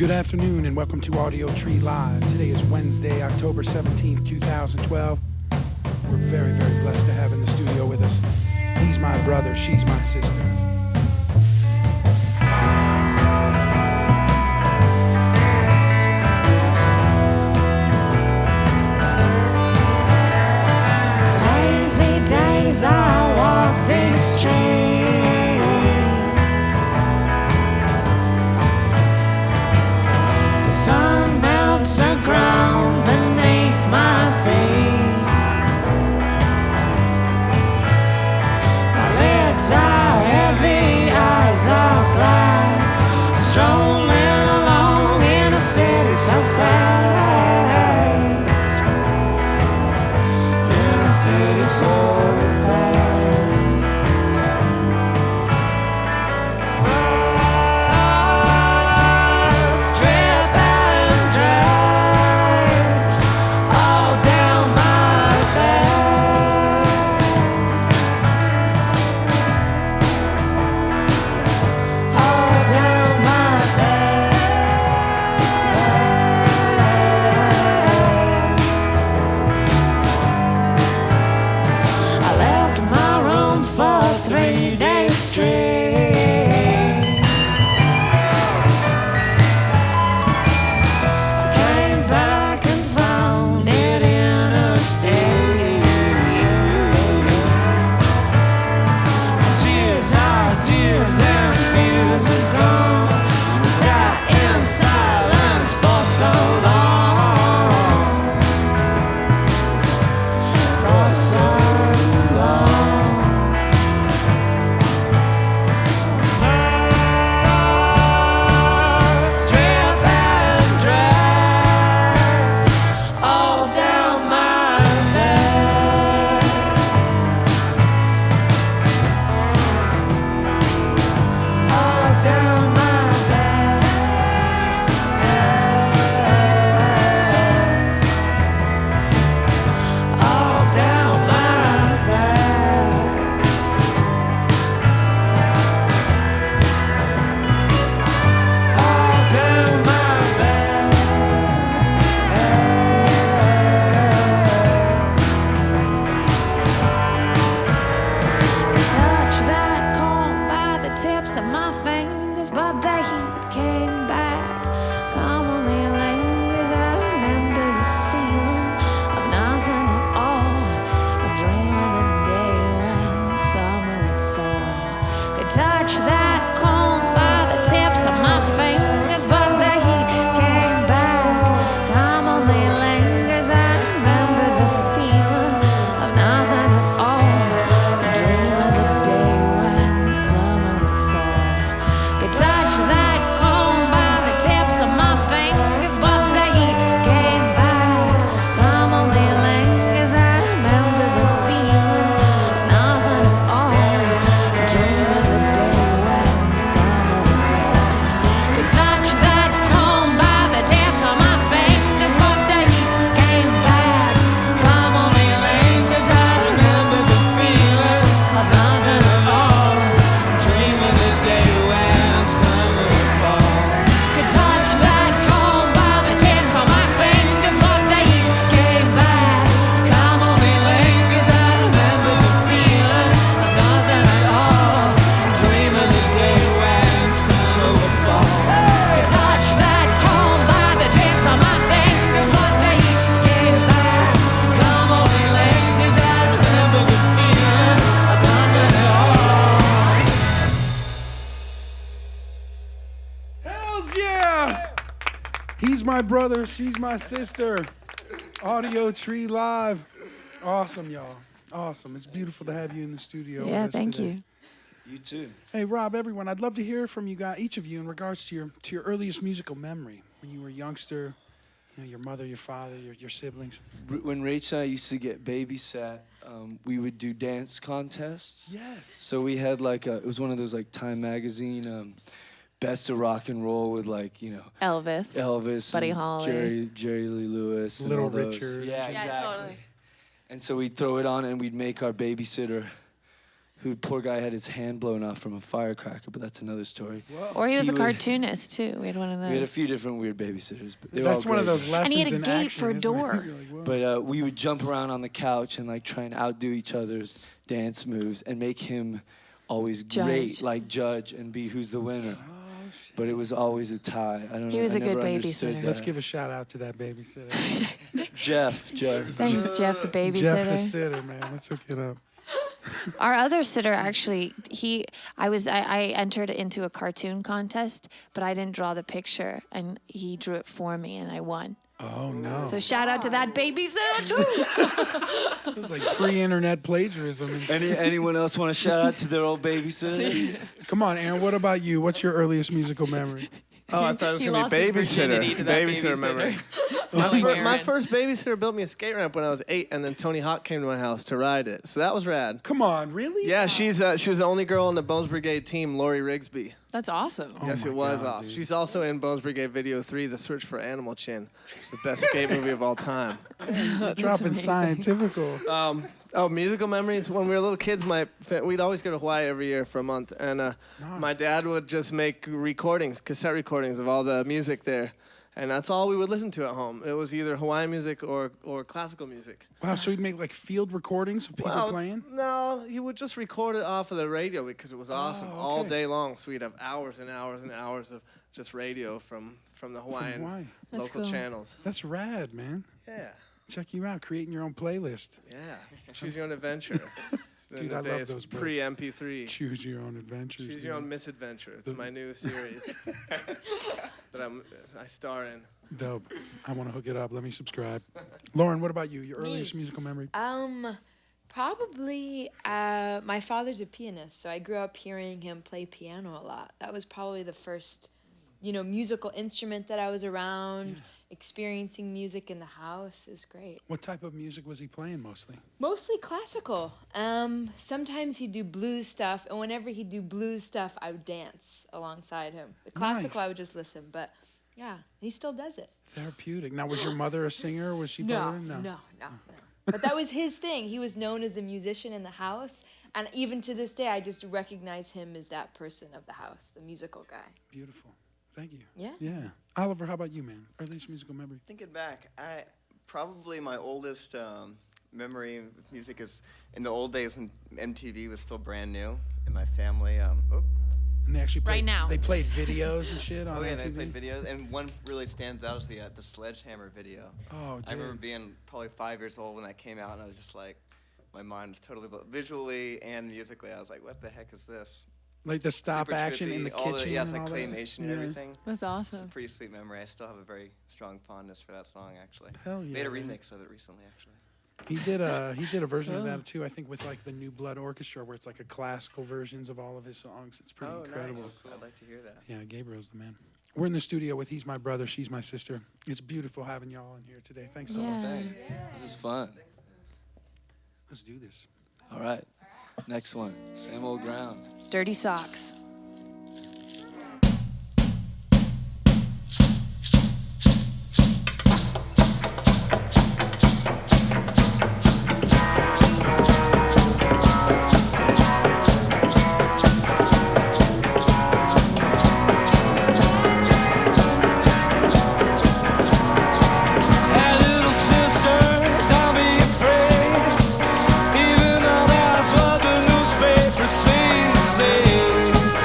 Good afternoon and welcome to Audiotree Live. Today is Wednesday, October 17th, 2012. We're very, very blessed to have in the studio with us. He's my brother, she's my sister. Lazy days I walk these streets. Sun melts the ground beneath my feet. My lids are heavy, eyes are glass. Strolling along in a city so fast. In a city so fast. He's my brother, she's my sister. Audiotree Live. Awesome, y'all. Awesome. It's beautiful to have you in the studio. Yeah, with us thank today. you. You too. Hey, Rob, everyone, I'd love to hear from you guys, each of you, in regards to your earliest musical memory when you were a youngster. You know, your mother, your father, your siblings. When Rachel and I used to get babysat, we would do dance contests. Yes. So we had it was one of those like Time magazine, best of rock and roll with Elvis, Buddy and Holly, Jerry Lee Lewis, and Little all those. Richard. Yeah, Yeah, exactly. totally. And so we'd throw it on and we'd make our babysitter who, poor guy, had his hand blown off from a firecracker, but that's another story. Whoa. Or he was a cartoonist too. We had one of those. We had a few different weird babysitters, but they were That's all one of great. those lessons And he had a in gate action, for a isn't it? door. You're like, whoa. But we would jump around on the couch and like try and outdo each other's dance moves and make him always Judge. judge and be who's the winner. But it was always a tie. I don't know. He was I a good never understood babysitter. that. Let's give a shout out to that babysitter. Jeff. Thanks, Jeff, the babysitter. Jeff the sitter, man. Let's hook it up. Our other sitter actually, I entered into a cartoon contest, but I didn't draw the picture, and he drew it for me, and I won. Oh, no. So shout out to that babysitter too. It was like pre-internet plagiarism. Anyone else want to shout out to their old babysitter? Come on, Aaron. What about you? What's your earliest musical memory? Oh, I thought it was He going to lost be his babysitter. virginity to that Babysitter memory. My first babysitter built me a skate ramp when I was 8, and then Tony Hawk came to my house to ride it. So that was rad. Come on, really? Yeah, she was the only girl on the Bones Brigade team, Lori Rigsby. That's awesome. Yes, my it was God, off. dude. She's also in Bones Brigade Video 3, The Search for Animal Chin. It's the best skate movie of all time. Dropping amazing. scientifical. Musical memories. When we were little kids, we'd always go to Hawaii every year for a month, and my dad would just make cassette recordings of all the music there, and that's all we would listen to at home. It was either Hawaiian music or classical music. Wow, so he'd make like field recordings of people playing? No, he would just record it off of the radio because it was awesome all okay. day long. So we'd have hours and hours and hours of just radio from the Hawaiian Hawaii. That's local cool. channels. That's rad, man. Yeah. Check you out, creating your own playlist. Yeah. Choose your own adventure. Dude, I love those books. Pre-MP3. Choose your own adventures. Choose dude. your own misadventure. It's my new series that I star in. Dope. I want to hook it up. Let me subscribe. Lauren, what about you? Your earliest musical memory? Probably my father's a pianist, so I grew up hearing him play piano a lot. That was probably the first, musical instrument that I was around. Yeah. Experiencing music in the house is great. What type of music was he playing mostly? Mostly classical. Sometimes he'd do blues stuff, and whenever he'd do blues stuff, I would dance alongside him. The classical, Nice. I would just listen, but yeah, he still does it. Therapeutic. Now, was your mother a singer? Was she part of it? No. But that was his thing. He was known as the musician in the house, and even to this day, I just recognize him as that person of the house, the musical guy. Beautiful. Thank you. Yeah. Yeah. Oliver, how about you, man? Earliest musical memory? Thinking back, probably my oldest memory of music is in the old days when MTV was still brand new, and my family. And they actually played, Right now. They played videos and shit on Oh yeah, MTV? they played videos, and one really stands out is the Sledgehammer video. Oh, dude. I remember being probably 5 years old when that came out, and I was just like, my mind was totally visually and musically. I was like, what the heck is this? Like the stop Super action trippy, in the all kitchen. yeah, it's and like all that? claymation and Yeah. everything. That's It's a awesome. pretty sweet memory. I still have a very strong fondness for that song, actually. Hell yeah, Made a man. remix of it recently, actually. He did a version of that too, I think, with like the New Blood Orchestra, where it's like a classical versions of all of his songs. It's pretty incredible. Nice. I'd like to hear that. Yeah, Gabriel's the man. We're in the studio with He's My Brother, She's My Sister. It's beautiful having y'all in here today. Thanks so much. Thanks. This is fun. Let's do this. All right. Next one. Same old ground. Dirty Socks. Hey, little sister, don't be afraid. Even though that's what the newspapers seem to say.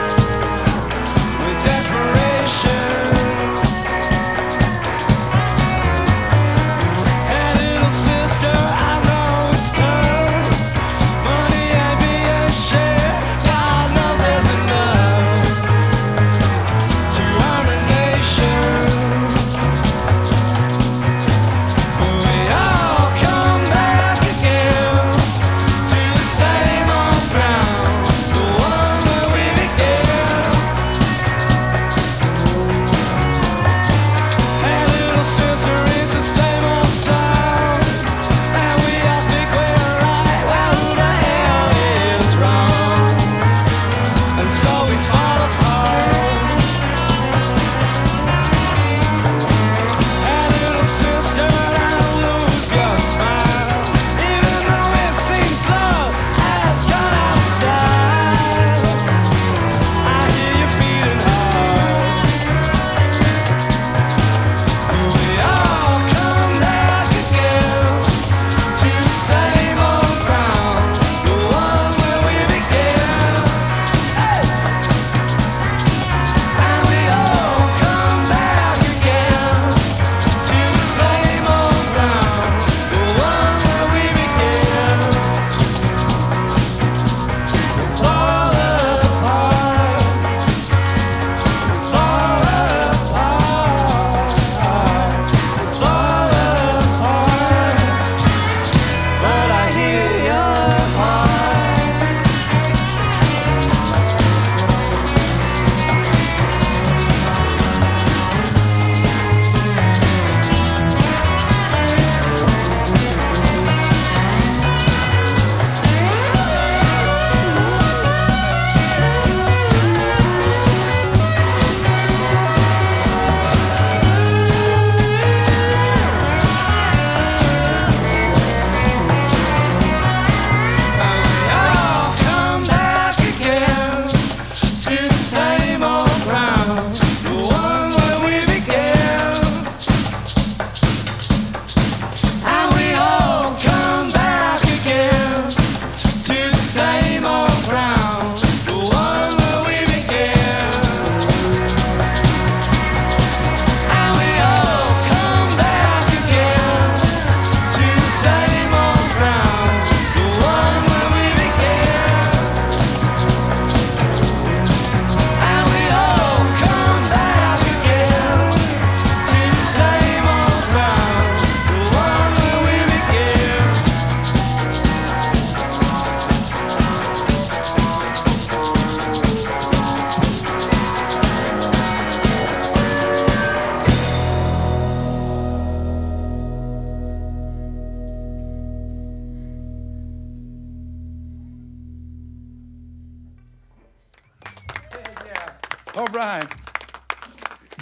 All right.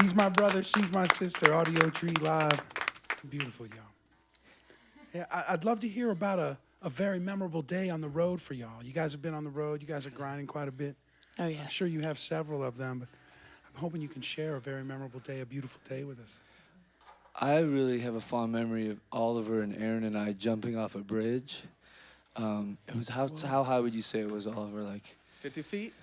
He's my brother, she's my sister. Audiotree Live. Beautiful, y'all. Yeah, I'd love to hear about a very memorable day on the road for y'all. You guys have been on the road. You guys are grinding quite a bit. Oh, yeah. I'm sure you have several of them, but I'm hoping you can share a very memorable day, a beautiful day with us. I really have a fond memory of Oliver and Aaron and I jumping off a bridge. It was how high would you say it was, Oliver? Like 50 feet?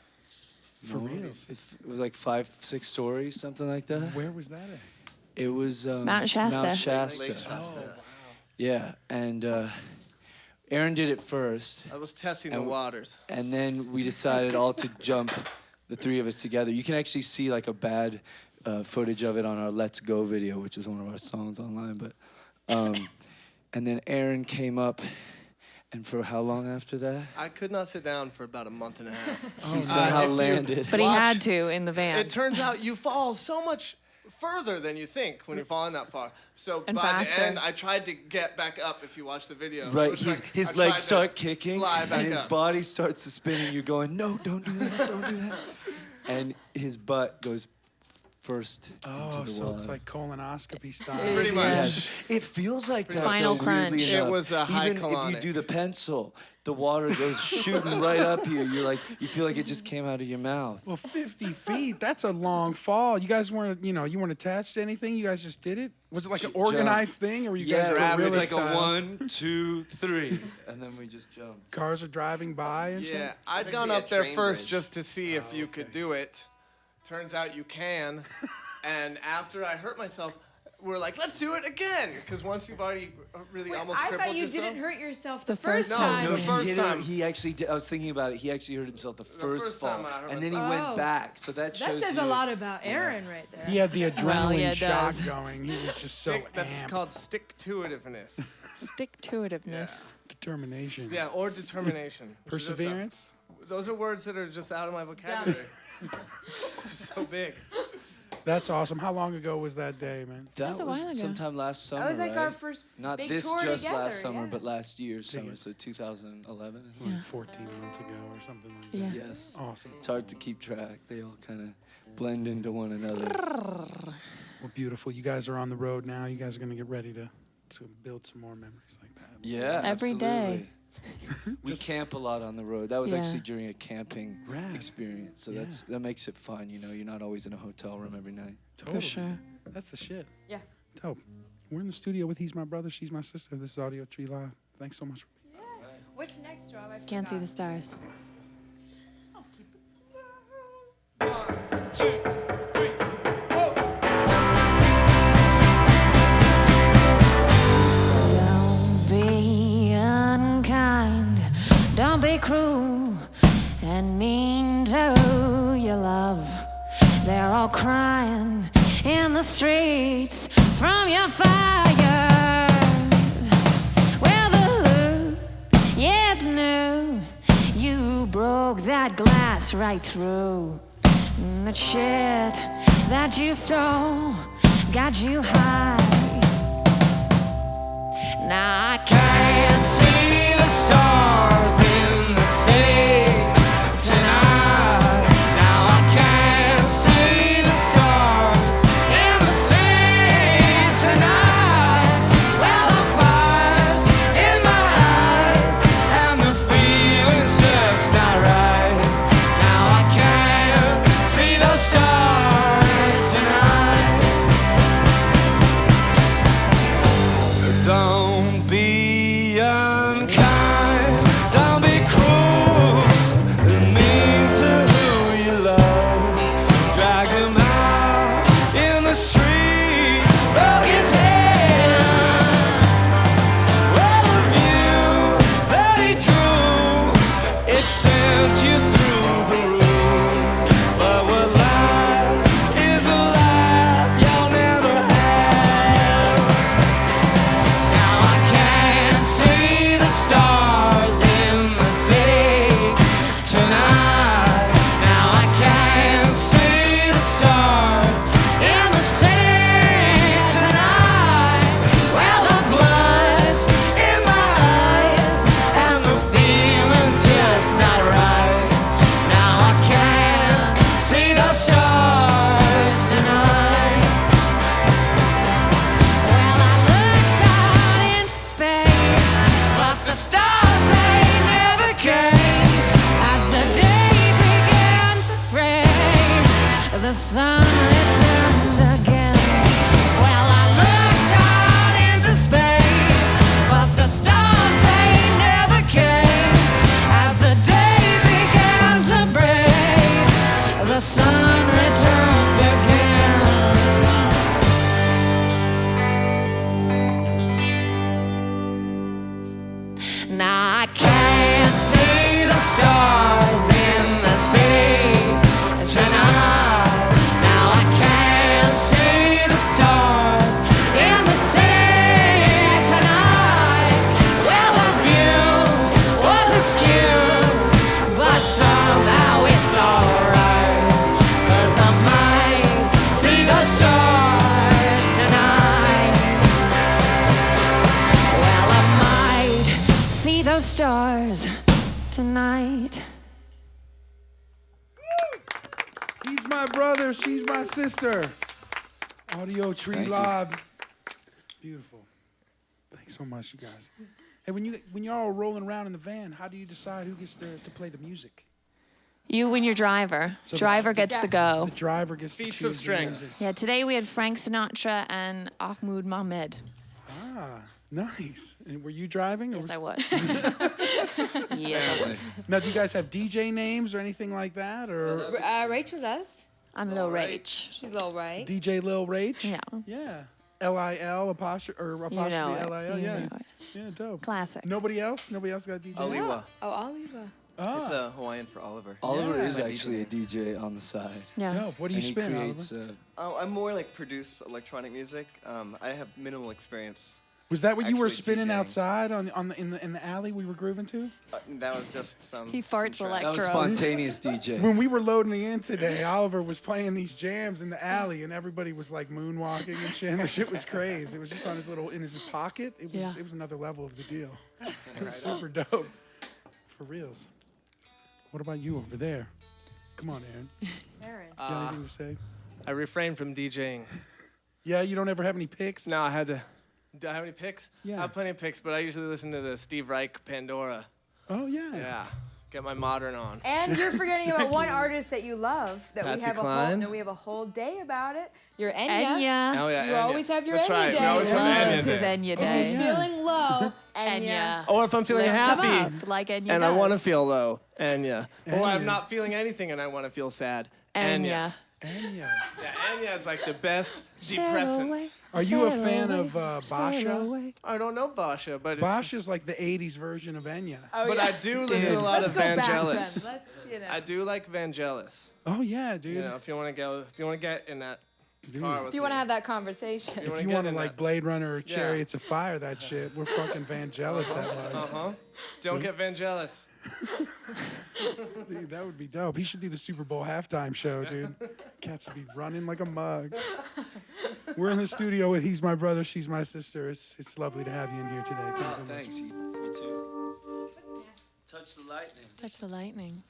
For real? It was like 5-6 stories, something like that. Where was that at? It was Mount Shasta. Mount Shasta. Lake Shasta. Yeah, and Aaron did it first, I was testing the And- waters. and then we decided all to jump, the three of us together. You can actually see like a bad footage of it on our Let's Go video, which is one of our songs online. But and then Aaron came up, and for how long after that? I could not sit down for about a month and a half. He somehow if you- landed. But he Watch. had to in the van. It turns out you fall so much further than you think when you're falling that far. So And by faster. the end, I tried to get back up. If you watch the video, It Right, was his, like his I tried legs to start kicking, fly back and his up. body starts to spin, and you're going, no, don't do that, don't do that. And his butt goes first into Oh, the so water. it's like colonoscopy style. Pretty much. Yes. It feels like that, Spinal though, weirdly crunch. It enough. was a high Even if you colonic. do the pencil, the water goes shooting right up here. You're like, you feel like it just came out of your mouth. Well, 50 feet, that's a long fall. You guys weren't, you weren't attached to anything? You guys just did it? Was it like an Jump. organized thing, or were you guys Yeah, it was guerrilla like style? a 1, 2, 3, and then we just jumped. Cars are driving by and Yeah, shit? I'd It's gone actually up a there train first bridge. just to see if you could do it. Turns out you can. And after I hurt myself, we're like, let's do it again. Because once you've already really almost I crippled thought you yourself. didn't hurt yourself the first first time. time. No, the first he did it- time. He actually did. I was thinking about it. He actually hurt himself the first first fall, time I hurt and then he myself. went Oh. back. So that shows That says you. a lot about Aaron right there. He had the adrenaline yeah, it shock does. going. He was just so That's amped. called stick-to-itiveness. Stick-to-itiveness. Determination. Yeah, or determination. which is just a- Perseverance. Those are words that are just out of my vocabulary. It's just so big. That's awesome. How long ago was that day, man? That was a while ago. sometime last summer. That was like our right? first Not big this tour just together, last summer, yeah. but last year's Damn. summer, so 2011. Like 14 months ago or something like that. Yeah. Yes. Awesome. It's hard to keep track. They all kind of blend into one another. Well, beautiful. You guys are on the road now. You guys are going to get ready to build some more memories like that. Yeah, Every day. absolutely. We camp a lot on the road. That was Yeah. actually during a camping Rad. experience. So Yeah. that makes it fun. You're not always in a hotel room every night. Totally. For sure. That's the shit. Yeah. Dope. We're in the studio with He's My Brother, She's My Sister. This is Audiotree Live. Thanks so much. What's next, Rob? I Can't see the forgot. stars. I'll keep it. 1, 2, 3, 4. Don't be unkind. Don't be cruel and mean to your love. They're all crying in the streets from your fire. Well, the loot, yeah, it's new. You broke that glass right through. And the shit that you stole has got you high. Now I can't see the stars in the city tonight. Now I can't see the stars in the city tonight. Well, the fire's in my eyes and the feeling's just not right. Now I can't see those stars tonight. the sun returned again. Well, I looked out into space, but the stars, they never came. As the day began to break, the sun returned again. Now I can't see the stars in the city tonight. Now I can't see the stars in the city tonight. Well, the view was askew, but somehow it's alright. 'Cause I might see the stars tonight. Well, I might see those stars tonight. He's my brother, she's my sister. Audiotree Thank you. Live. Beautiful. Thanks so much, you guys. Hey, when you're all rolling around in the van, how do you decide who gets to play the music? You and your driver. So Driver gets the go. The driver gets to Feats choose of the strength. music. Yeah, today we had Frank Sinatra and Ahmoud Mahmed. Ah, nice. And were you driving? Or Yes, I was- was. Yes, I was. Now, do you guys have DJ names or anything like that? Or Rachel does. I'm Lil Rach. She's Lil Right. DJ Lil Rach? Yeah. Yeah. L-I-L apostrophe or apostrophe know it. L-I-L. You Yeah. know it. Yeah, dope. Classic. Nobody else? Nobody else got a DJ? Aliwa. Oh, Oliva. It's Ah, Hawaiian for Oliver. Oliver Yeah. is My actually a DJ. DJ on the side. Yeah. dope. What do you And he spin, creates, Oliver? I'm more like produce electronic music. I have minimal experience. Was that what you were actually spinning DJing. outside in the alley we were grooving to? That was just some. He farts some track. That was electro. spontaneous DJ. When we were loading in today, Oliver was playing these jams in the alley, and everybody was like moonwalking and shit. And the shit was crazy. It was just on his little in his pocket. Yeah. It was another level of the deal. It was super dope, for reals. What about you over there? Come on, Aaron. Aaron. You got anything to say? I refrained from DJing. Yeah, you don't ever have any picks? No, I had to. Do I have any picks? Yeah. I have plenty of picks, but I usually listen to the Steve Reich Pandora. Oh yeah. Yeah. Get my modern on. And you're forgetting about one artist that you love that Patsy we have Cline? we have a whole day about it. Your Enya. Enya. Oh yeah. You Enya. always have your That's Enya right. day. We always have Loves Enya Loves his day. Enya If he's day. feeling low, Enya. Enya. Or if I'm feeling Lifts him happy up, like Enya and I does. want to feel low, Enya. Or Enya. I'm not feeling anything and I want to feel sad, Enya. Enya. Yeah, Enya is like the best Sail depressant. away, Are you a sail fan away, of sail Basha? away. I don't know Basha, but it's, Basha's like the '80s version of Enya. Oh, but yeah. I do listen to a lot Let's of go back Vangelis. then. Let's, I do like Vangelis. Oh yeah, dude. You know, if you want to get in that car with if you want to have that conversation. You If wanna you get want to in like that- Blade Runner or Yeah. Chariots of Fire, that shit, we're fucking Vangelis that way. Don't get Vangelis. Dude, that would be dope. He should do the Super Bowl halftime show, dude. Cats would be running like a mug. We're in the studio with He's My Brother, She's My Sister. It's lovely to have you in here today. Thanks so much. Thanks. You too. Touch the lightning. Touch the lightning.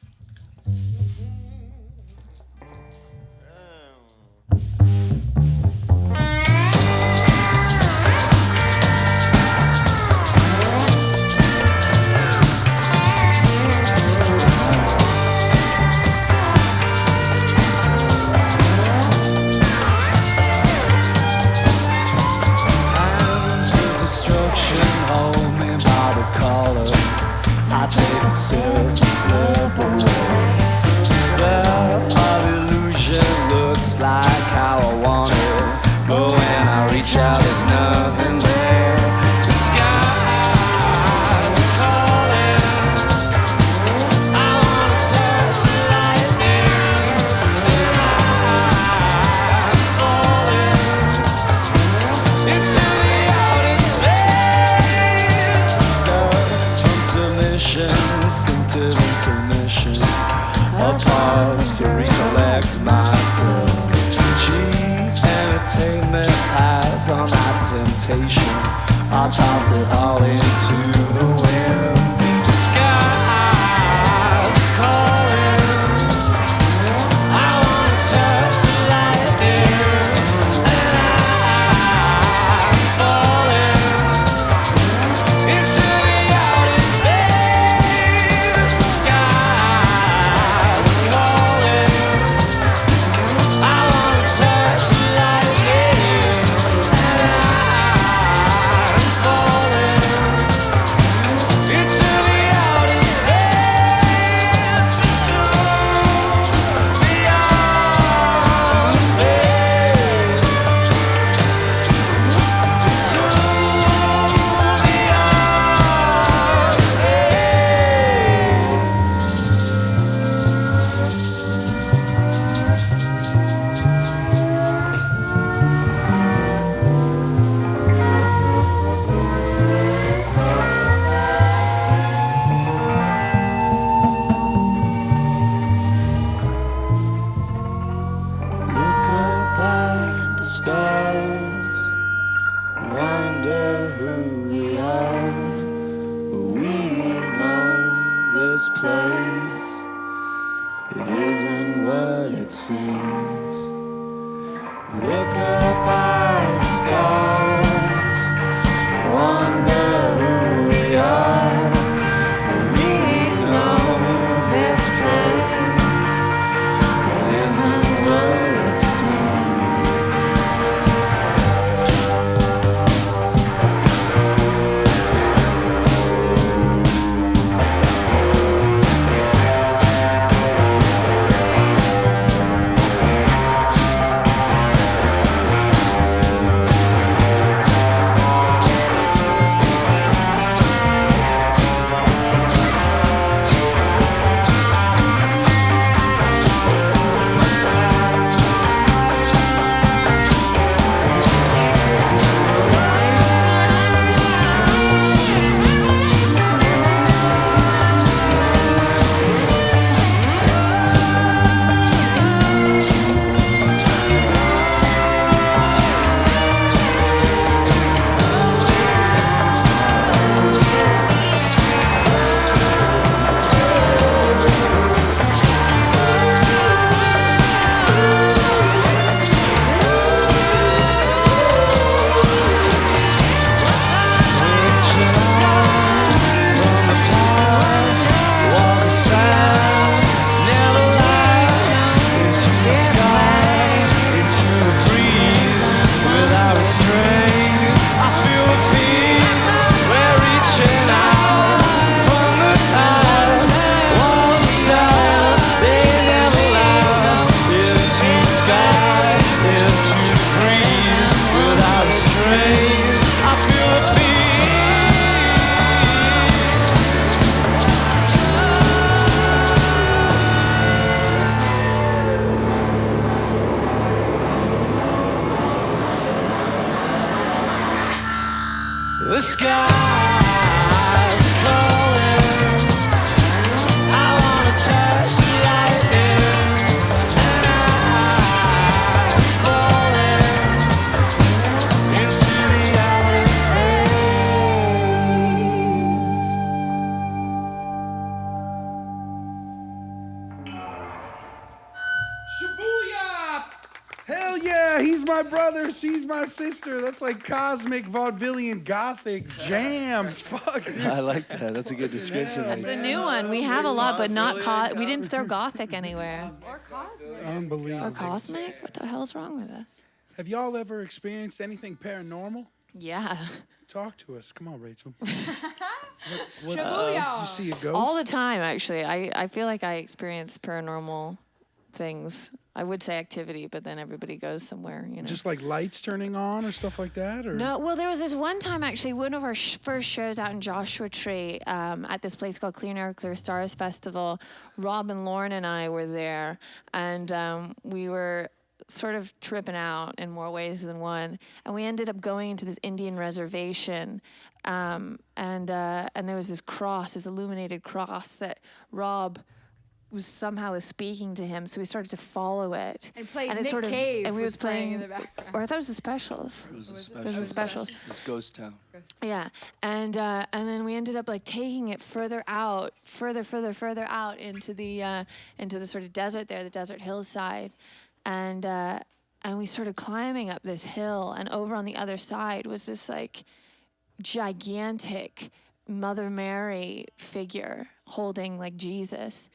Hands of destruction hold me by the collar. I take a sip to slip away. The spell of illusion looks like how I want it, but when I reach out, there's nothing there. The skies are calling. I wanna touch the lightning, and I'm falling into the outer space. Stirred from submission, instinctive intermission. A pause to recollect myself. Cheap entertainment pies on my temptation. I'll toss it all into the wind. The skies are calling. I wanna touch the lightning, and I'm falling into the outer space. The skies are calling. I place. It isn't what it seems. Look up at the stars, wonder who we are. We know this place. It isn't what it seems. The skies are calling. I wanna touch the lightning, and I'm falling into the outer Shibuya! Hell yeah, he's my brother, she's my sister. That's like cosmic vaudevillian gothic jams. Fuck, dude. I like that. That's a good description. That's the new one. We have a lot, but not we didn't throw gothic anywhere. Unbelievable. Or cosmic? What the hell's wrong with us? Have y'all ever experienced anything paranormal? Yeah. Talk to us. Come on, Rachel. What, did you see a ghost? All the time, actually. I feel like I experience paranormal things. I would say activity, but then everybody goes somewhere, you know. Just like lights turning on or stuff like that? Or? No, well, there was this one time, actually, one of our first shows out in Joshua Tree at this place called Clean Air, Clear Stars Festival. Rob and Lauren and I were there, and we were sort of tripping out in more ways than one. And we ended up going into this Indian reservation, and there was this cross, this illuminated cross that Rob was somehow speaking to him, so we started to follow it. And played it Nick sort of, Cave and we was was playing in the background. Or I thought it was the Specials. It was a It was special. the Specials. It's Ghost Town. Yeah, and then we ended up like taking it further out, further out into the sort of desert there, the desert hillside, and we started climbing up this hill, and over on the other side was this like gigantic Mother Mary figure holding like Jesus.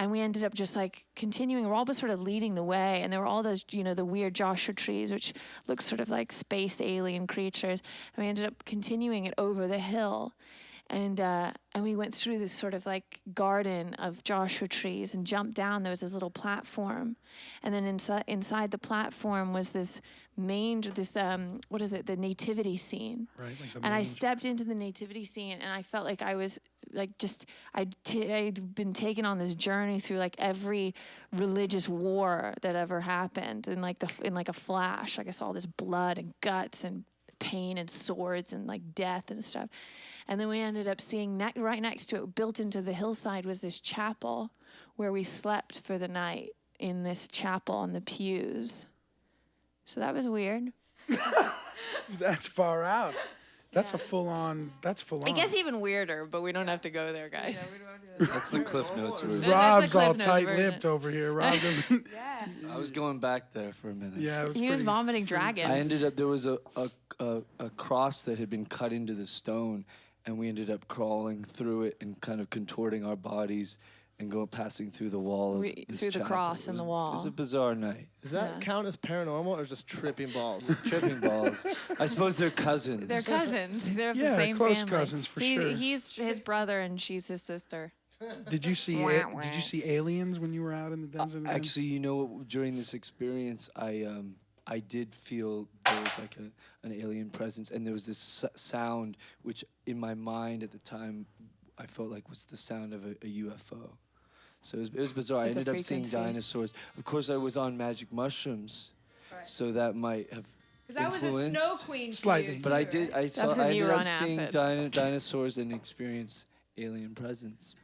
And we ended up just like continuing. Rob was sort of leading the way, and there were all those, you know, the weird Joshua trees, which look sort of like space alien creatures. And we ended up continuing it over the hill, and we went through this sort of like garden of Joshua trees and jumped down. There was this little platform, and then inside the platform was this what is it? The nativity scene. Right, like the and I manger. stepped into the nativity scene, and I felt like I was like I'd been taken on this journey through like every religious war that ever happened, in like a flash. Like I saw this blood and guts and pain and swords and like death and stuff. And then we ended up seeing right next to it, built into the hillside, was this chapel where we slept for the night, in this chapel on the pews. So that was weird. That's far out. That's a full-on. That's full-on. It gets even weirder, but we don't have to go there, guys. That's the Cliff Notes version. That's the Rob's all Cliff Notes tight-lipped version. over here. Rob doesn't. I was going back there for a minute. Yeah, it was He was pretty- vomiting dragons. I ended up, there was a cross that had been cut into the stone, and we ended up crawling through it and kind of contorting our bodies and passing through the wall of this through the chapel. cross It and was- the It wall. was a bizarre night. Does that Yeah. count as paranormal or just tripping balls? Tripping balls. I suppose they're cousins. They're cousins. They're of Yeah, the same close family. cousins for sure. He's his brother and she's his sister. Did you see? Wah, wah. Did you see aliens when you were out in the desert? again? Actually, you know what? During this experience, I did feel there was like an alien presence, and there was this sound which, in my mind at the time, I felt like was the sound of a UFO. So it was bizarre. I Like a ended up seeing frequency. dinosaurs. Of course, I was on magic mushrooms, so that might have Because I was a influenced. snow queen. to Slightly. you, But I too, did. right? I saw. 'cause I you ended were up on seeing acid. dinosaurs and experienced alien presence.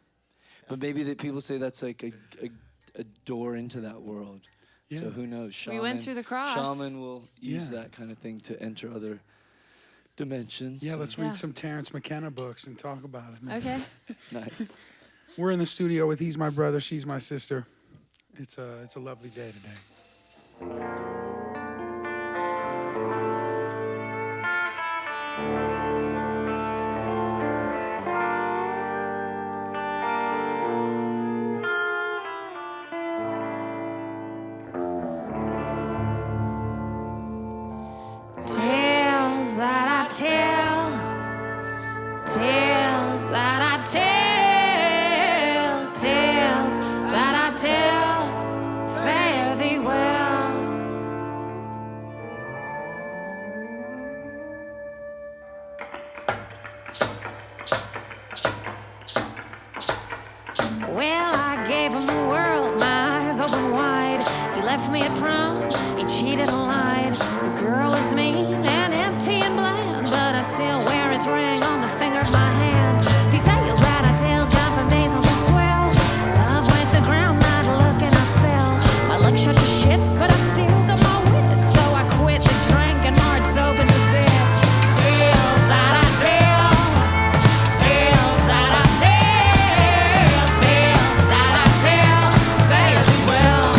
But maybe that people say that's like a door into that world. Yeah. So who knows? We went through the cross. Shaman will use Yeah. that kind of thing to enter other dimensions. Yeah, let's Yeah. read some Terrence McKenna books and talk about it. man. Okay. Nice. We're in the studio with He's My Brother, She's My Sister. It's a lovely day today. Tales that I tell, tales that I tell, tales that I tell, fare thee well. Well, I gave him the world, my eyes open wide. He left me at prom, he cheated and lied. The girl was mean and empty and bland, but I still wear his ring on the finger of my hand. These tales that I tell come from days on the swell. Love went the ground, not looking, I fell. My luck shut to shit, but I still got my wit. So I quit the drink and Mart's open to bed. Tales that I tell, tales that I tell, tales that I tell, fare thee well.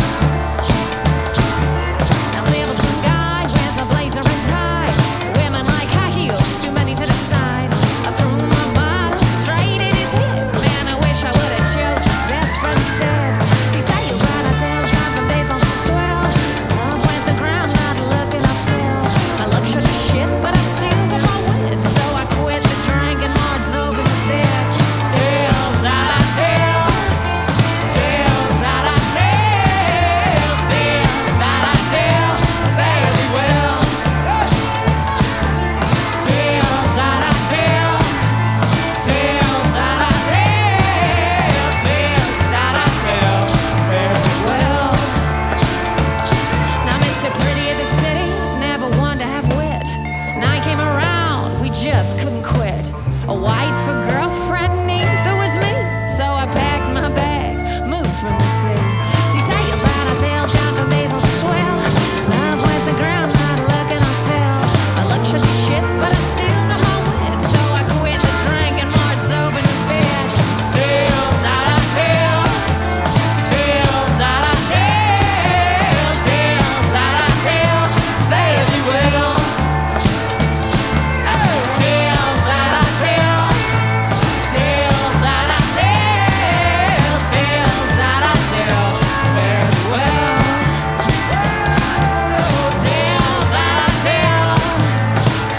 Now sailors some guy wears a blazer and tie. Women like high heels, too many to decide. I threw my bottle straight in his head. Man, I wish I would have chose his best friend instead. These tales that I tell come from days on the swell. Love went the ground, not looking, I fell. My luck shook to shit, but I still got my wit. So I quit the drink and Mart's open to bed. Tales that I tell, tales that I tell, tales that I tell, fare thee well. Tales that I tell, tales that I tell, tales that I tell, fare thee well. Now Mr. Pretty of the city, never one to have wit. Night came around, we just couldn't quit. A wife, a girlfriend, neither was me. So I packed my bags, moved from the city. These tales that I tell come from days on the swell. Love went the ground, not looking, I fell. My luck shook to shit, but I still got my wit. So I quit the drink and Mart's open to bed. Tales that I tell, tales that I tell, tales that I tell, fare thee well. Tales that I tell, tales that I tell, tales that I tell, fare thee well. Tales that I tell,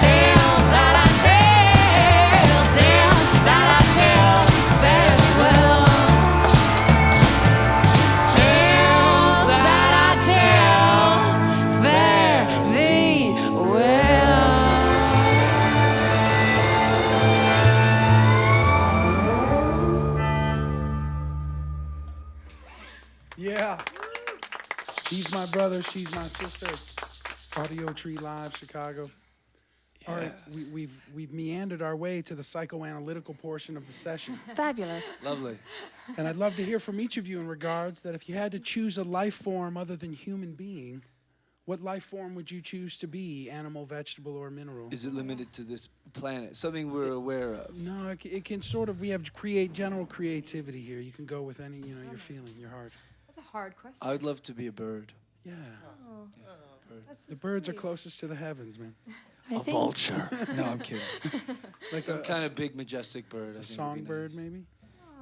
tales that I tell, tales that I tell, fare thee well. Tales that I tell, fare thee well. Yeah. He's my brother, she's my sister. Audiotree Live, Chicago. All right, we've meandered our way to the psychoanalytical portion of the session. Fabulous. Lovely. And I'd love to hear from each of you in regards that if you had to choose a life form other than human being, What life form would you choose to be? Animal, vegetable, or mineral? Is it limited to this planet? Something we're aware of. No, it can sort of. We have general creativity here. You can go with any, your feeling, your heart. That's a hard question. I would love to be a bird. Yeah. That's so The birds are sweet. closest to the heavens, man. I A think vulture. No, I'm kidding. Like Some kind of big, majestic bird. I a think would be songbird, nice. maybe,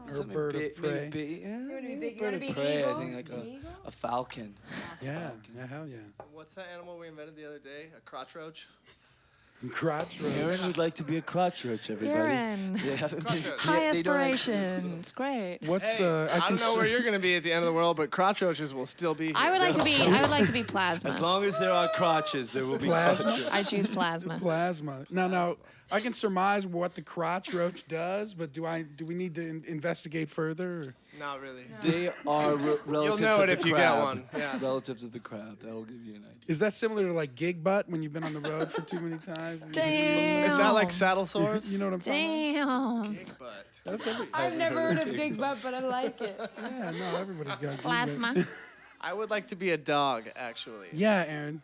or a Something bird big, of prey. maybe yeah, You wanna be maybe big? a You wanna bird be of an prey. I eagle? think like An eagle? a falcon. Yeah, hell yeah. What's that animal we invented the other day? A crotch roach? Crotch roach. Aaron would like to be a crotch roach, everybody. Aaron. They haven't been- Crotch roach. High they don't actually aspirations. Great. What's Hey, I don't know s- where you're gonna be at the end of the world, but crotch roaches will still be here. I would like to be. I would like to be As plasma. long as there are crotches, there will be Plasma? crotches. I choose plasma. Plasma. Now, I can surmise what the crotch roach does, but do we need to investigate further? Or? Not really. They are relatives know of it the if you crab. get one, yeah. Relatives of the crab. That'll give you an idea. Is that similar to like gig butt when you've been on the road for too many times? Damn. Is that like saddle sores? You know what I'm talking about? Damn. Big butt. That's every, I've never heard of gig butt, but I like it. yeah, no, everybody's got gig butt. Plasma. I would like to be a dog, actually. Yeah, Aaron.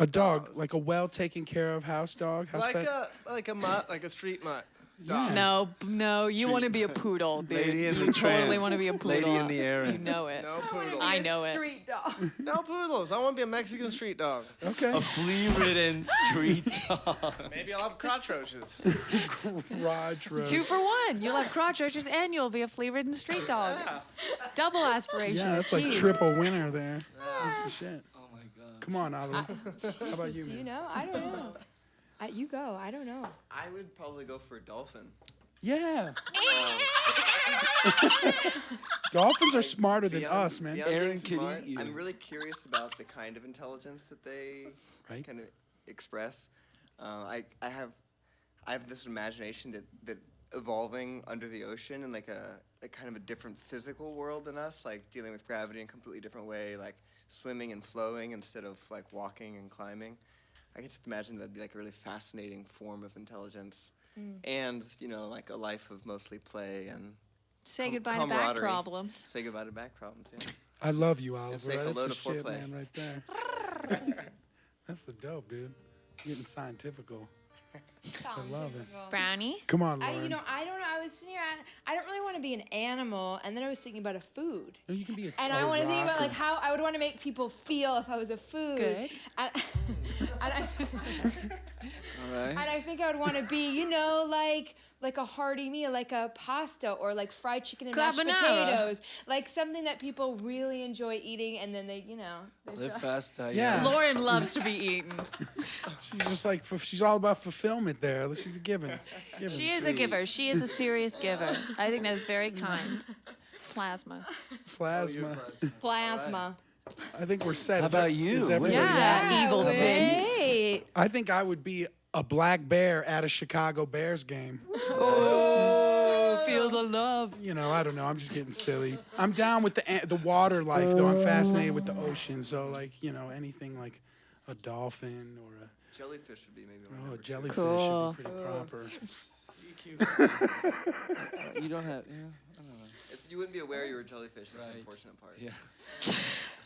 A dog, like a well taken care of house dog, house Like pet. a mutt, like a street mutt. Yeah. No, you want to be a poodle, dude. Lady in the You totally tram. want to be a poodle. Lady in the air. You know it. No poodles. I know it. Street dog. No poodles. I want to be a Mexican street dog. Okay. A flea-ridden street dog. Maybe I'll have crotch roaches. Crotch roach. 2 for 1. You'll have crotch roaches and you'll be a flea-ridden street dog. Double aspiration. Yeah, that's like achieved. triple winner there. That's the shit. Oh my god. Come on, Oliver. How about you, You man? know? I don't know. You go. I don't know. I would probably go for a dolphin. Yeah. Dolphins are smarter than us, man. Beyond Aaron being could smart, eat you. I'm really curious about the kind of intelligence that they Right. kind of express. I have this imagination that evolving under the ocean in like a kind of a different physical world than us, like dealing with gravity in a completely different way, like swimming and flowing instead of like walking and climbing. I can just imagine that'd be like a really fascinating form of intelligence. And, like a life of mostly play and Say goodbye to back camaraderie. problems. Say goodbye to back problems, yeah. I love you, Oliver. say That's hello the to shit, foreplay. man, right there. That's the dope, dude. Getting scientifical. I love it. Brownie. Come on, I Lauren. don't know. I was sitting here. I don't really want to be an animal, and then I was thinking about a food. No, you can be a And I want to think rock about or- like how I would want to make people feel if I was a food. Good. And, and All right. I think I would want to be, like a hearty meal, like a pasta or like fried chicken and mashed Carbonara. potatoes, like something that people really enjoy eating, and then they Live feel- fast, die Yeah. young. Lauren loves to be eaten. She's just like, she's all about fulfillment there. She's a giving. She is a giver. She is a serious giver. I think that is very kind. Plasma. Plasma. plasma. I think we're set. How Is that- about you? is everybody- Yeah, evil Vince. Wait. I think I would be a black bear at a Chicago Bears game. Oh, feel the love. I don't know. I'm just getting silly. I'm down with the water life, though. I'm fascinated with the ocean. So, like, anything like a dolphin or Jellyfish would be maybe one. a jellyfish Cool. would be pretty proper. You don't have. Yeah, I don't know. If you wouldn't be aware you were a jellyfish, that's the Right. unfortunate part. Yeah.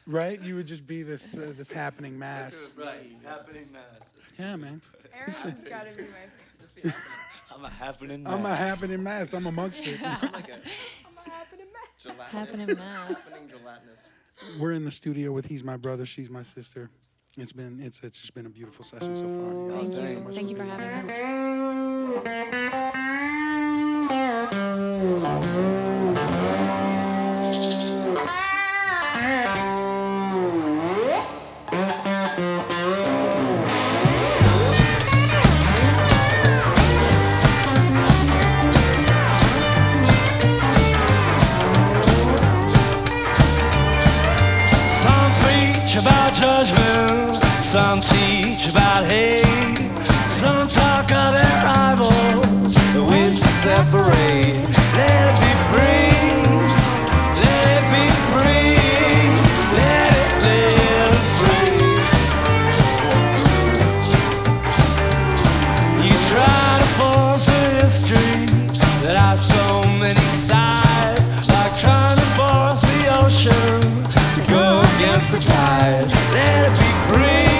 Right? You would just be this happening mass. Right. Happening mass. Yeah, man. Aaron's gotta be my I'm a happening. I'm a mass. happening mass. I'm amongst it. Like a gelatinous. Happening mass. Happening gelatinous. We're in the studio with He's My Brother, She's My Sister. It's just been a beautiful session so far. Thank Thanks. you. Thank you for having us. Some preach about judgment, some teach about hate, some talk of their rivals, the ways to separate. Let it be free, let it be free, let it live free. You try to force a history that has so many sides, like trying to force the ocean to go against the tide. Let it be free.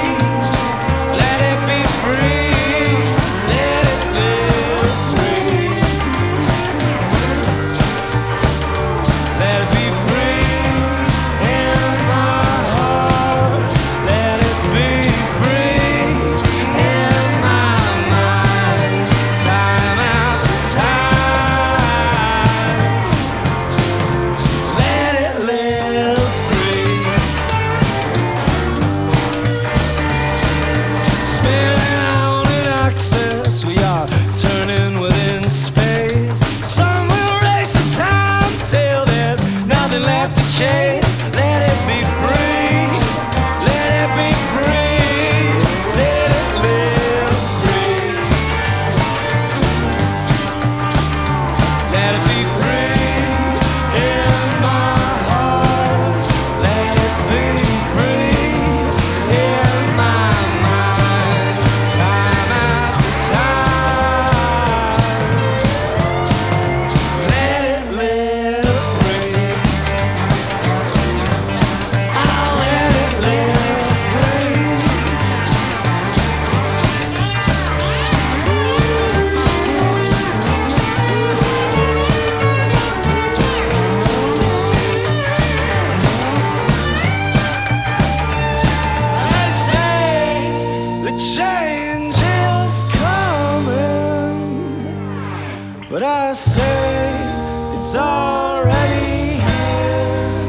but I say it's already here.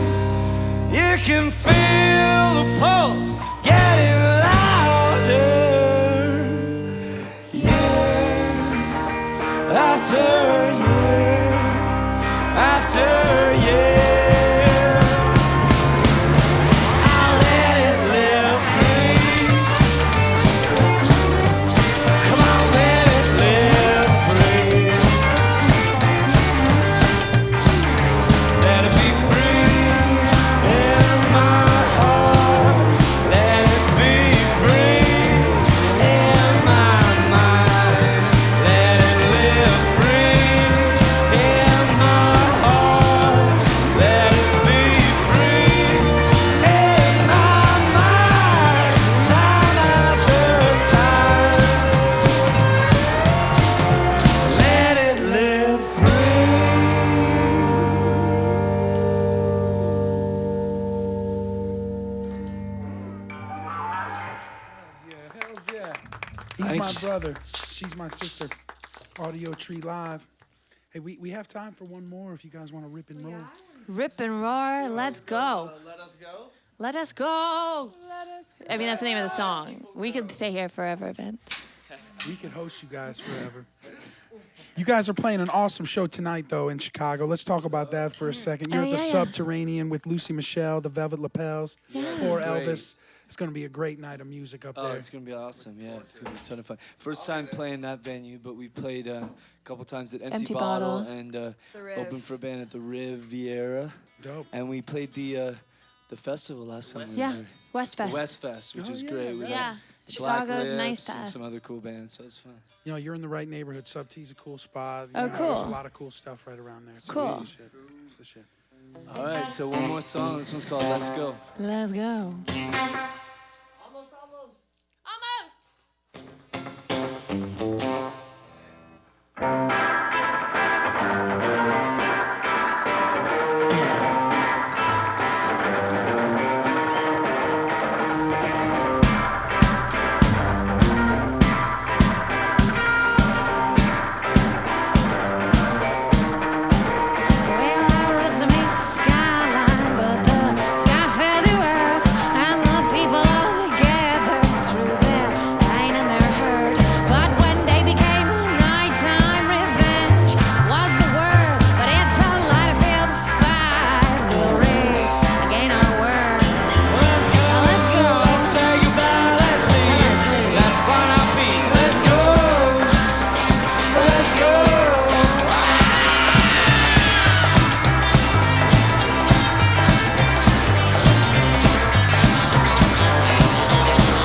You can feel the pulse getting louder, year after year after year. I'll let it live free. Come on, let it live free. Let it be free in my heart. Let it be free in my mind. Let it live free in my heart. Let it be free in my mind. Time after time. Let it live free. Hells yeah. He's my brother. She's my sister. Audiotree Live. Hey, we have time for one more if you guys want to rip and roll. Rip and roar, let's go. Let us go. Let us go. I mean, that's the name of the song. We could stay here forever, Vince. We could host you guys forever. You guys are playing an awesome show tonight, though, in Chicago. Let's talk about that for a second. You're Oh, at the yeah, yeah. Subterranean with Lucy Michelle, the Velvet Lapels, poor Great. Elvis. It's going to be a great night of music up Oh, there. it's gonna be awesome. Yeah, it's gonna be a ton of fun. First time playing that venue, but we played a couple times at Empty, Empty Bottle, Bottle. and Riv. opened for a band at the Riviera. Dope. And we played the festival last time. we were Yeah, there. West The Fest. West Fest, which Oh, is yeah, great. We Yeah, had Chicago's Black nice Lips and fest. some other cool bands, so it's fun. You know, you're in the right neighborhood. Sub T's a cool spot. Oh, There's cool. a lot of cool stuff right around there. Cool. It's the shit. It's the shit. All right, so one more song. This one's called Let's Go. Let's go. Well, I rose to meet the skyline, but the sky fell to earth, and the people all together through their pain and their hurt. But when day became a nighttime, revenge was the word. But it's a lie to feel the fight will regain our word. Let's go. Let's go. Let's say goodbye. Let's leave. Let's find our peace. Let's go. Let's go.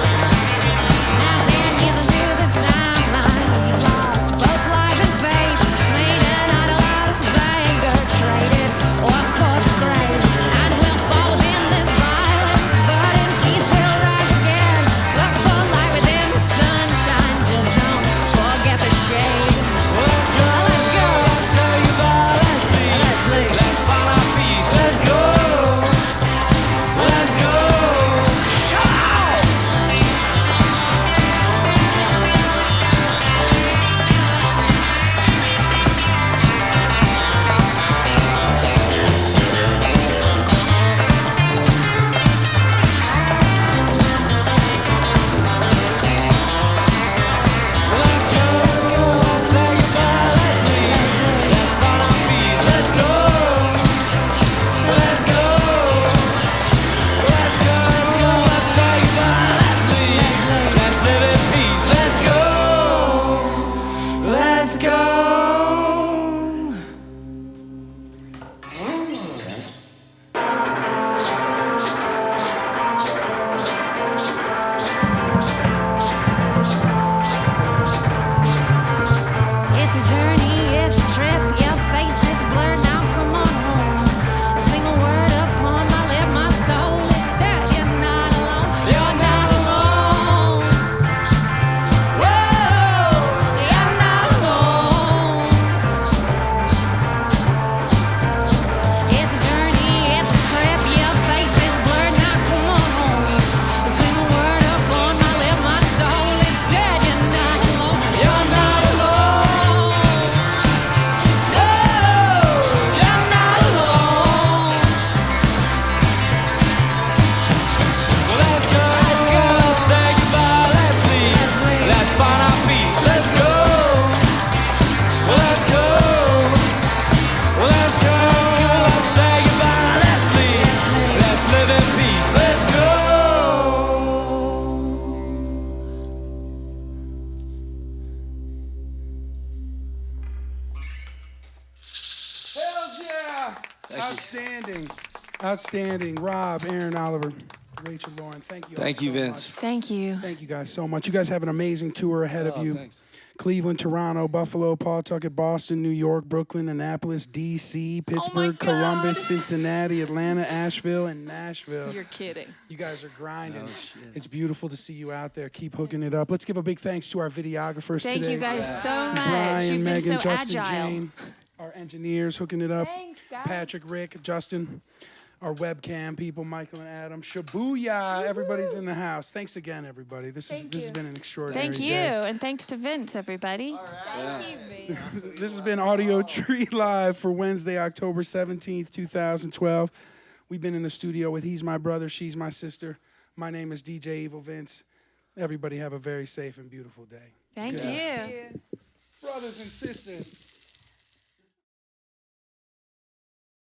Now 10 years into the timeline, we've lost both life and faith. Made an idol out of anger, traded or for the grave. And we'll fall within this violence, but in peace we'll rise again. Look for light within the sunshine, just don't forget the shade. Let's go. Let's go. Let's say goodbye. Let's leave. Let's leave. Let's find our peace. Let's go. Let's go. Let's go. Let's say goodbye. Let's leave. Let's find our peace. Let's go. Let's go. Let's go. Let's say goodbye. Let's leave. Let's live in peace. Let's go. Let's go. It's a journey, it's a trip. Your face is blurred, now come on home. A single word upon my lip, my soul is stirred. You're not alone, you're not alone. Whoa, you're not alone. Outstanding. Outstanding. Rob, Aaron, Oliver, Rachel, Lauren, thank you all Thank you, so Vince. much. Thank you. Thank you guys so much. You guys have an amazing tour ahead of you. Thanks. Cleveland, Toronto, Buffalo, Pawtucket, Boston, New York, Brooklyn, Annapolis, D.C., Pittsburgh, Columbus, Cincinnati, Atlanta, Asheville, and Nashville. You're kidding. You guys are grinding. It's beautiful to see you out there. Keep hooking it up. Let's give a big thanks to our videographers Thank today. you guys so much. Brian, You've been Megan, so Justin, agile. Jane, our engineers hooking it up. Thanks, guys. Patrick, Rick, Justin, our webcam people, Michael and Adam. Shabuya, everybody's in the house. Thanks again, everybody. This has been an extraordinary Thank you. day. And thanks to Vince, everybody. Thank you, man. This has been Audiotree Live for Wednesday, October 17th, 2012. We've been in the studio with He's My Brother, She's My Sister. My name is DJ Evil Vince. Everybody have a very safe and beautiful day. Thank you. Brothers and sisters.